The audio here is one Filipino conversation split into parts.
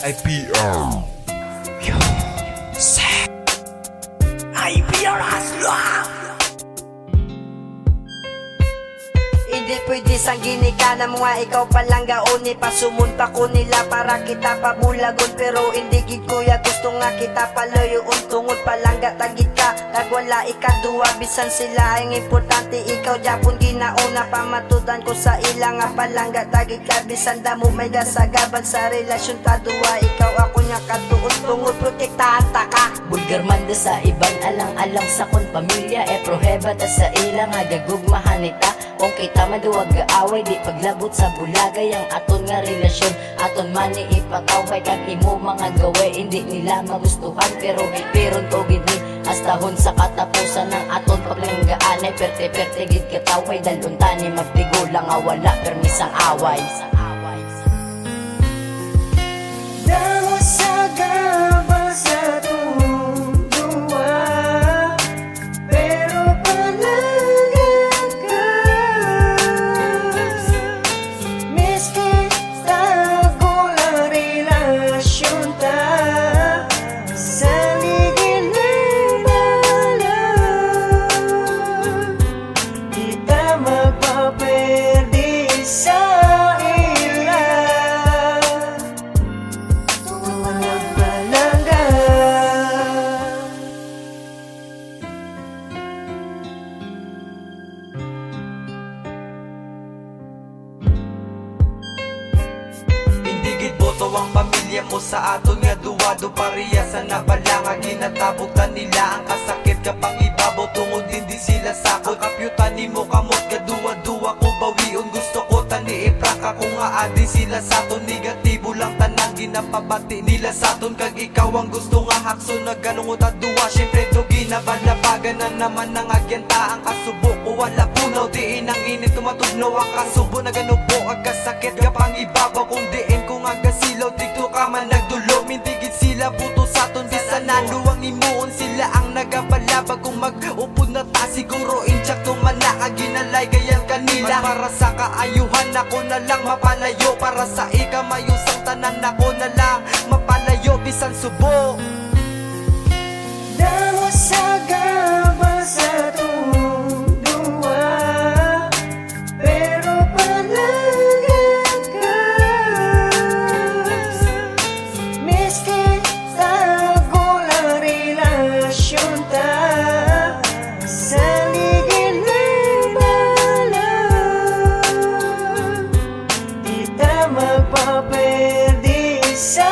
IPR. Yo, set IPR Hasla. Hindi pwede sang ginika na mga ikaw palang gaoni. Pasumunta ko nila para kita pabulagon. Pero hindi gid kuya gusto nga kita palayoon. Tungod palangga tagid ka nagwala ikaduwa. Bisan sila ang importante ikaw Japon ginauna. Pamatudan ko sa ilang nga palangga tagid ka. Bisan damo may gasagaban sa relasyon ta duwa. Ikaw ako nya katuon tungod protektahan ta ka. Bulgar man da sa iban alang-alang sa kon pamilya. Proheba ta sa ilang nga gagugmahan ita. Kung kita maduwag gaaway di paglabot sa bulagay. Ang aton nga relasyon aton man ni ipataway. Kag imo mga gaway hindi nila magustuhan. Pero to gid ni astahon sa katapusan ng aton paglanggaanay. Perte gid kataway dalon tani magtigo lang nga wala permisang away. Daw sa gabal sa tuwa, pero palagat ka. Miski tago ang relasyon ta, sa ligid ng balang, kita magpaperde sa boto ang pamilya mo sa aton nga duwado pareha sa nabala nga ginatabutan nila ang kasakit kapang ibabaw tungod hindi sila sakot kapyutan nimo kamot gaduwa-duwa ko bawion gusto ko tani ipraka kung aadi sila sa aton negatibo lang tanang ginapabati nila sa aton kag ikaw ang gusto nga hakso nagalungot at duwa syempre do ginabalabagan na naman ang agyanta ang kasubo ko wala punaw diin ang init tumatugnaw ang kasubo naganubo ang kasakit kapang ibabaw kung diin ko nga gasilaw dito ka man nagdulo mindigit sila buto sa aton bisan naluwang imuon sila ang nagabalaba kung mag-upod na ta siguro inchak tumana ka ginalay gayan kanila para sa kaayuhan ako na lang mapalayo para sa ikamayusang tanan ako na lang mapalayo bisan subo. Daw sa gabal sa tuwa, pero palagat ka. Miski tago ang relasyon ta, sa ligid ng balang, kita magpaperde sa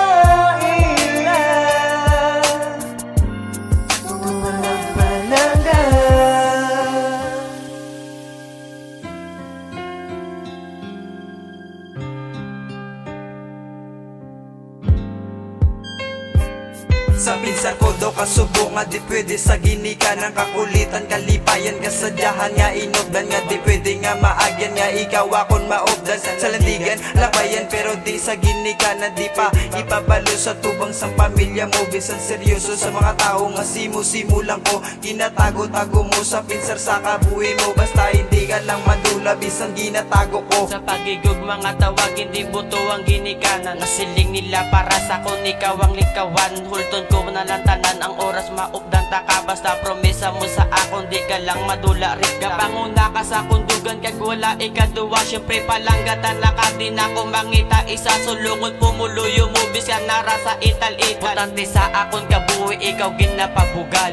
Sa pinsan ko daw kasubo nga di pwede sa ginika ng kakulitan kalipayan kasadyahan nga inobdan nga di pwede nga maagyan nga ikaw akon maobdan sa landigan labayan pero di sa ginika na di pa ipabalo sa tubang sang pamilya mo bisan seryoso sa mga tao nga simu lang ko ginatago-tago mo sa pinsar sa kabuhi mo basta hindi ka lang madula bisan ginatago ko sa pagigug mga tawag hindi buto ang ginikanan nasiling nila para sa kun ikaw ang likawan hulton ko na lang tanan ang oras maupdan ta ka basta promesa mo sa akon di ka lang madula rin kapanguna ka sa kundugan kag wala ikaduwa syempre palanggatan na ka din ako mangita isa sulungon pumuluyo mo bisan nara sa ital-ital importante sa akon kabuhi ikaw ginapabugal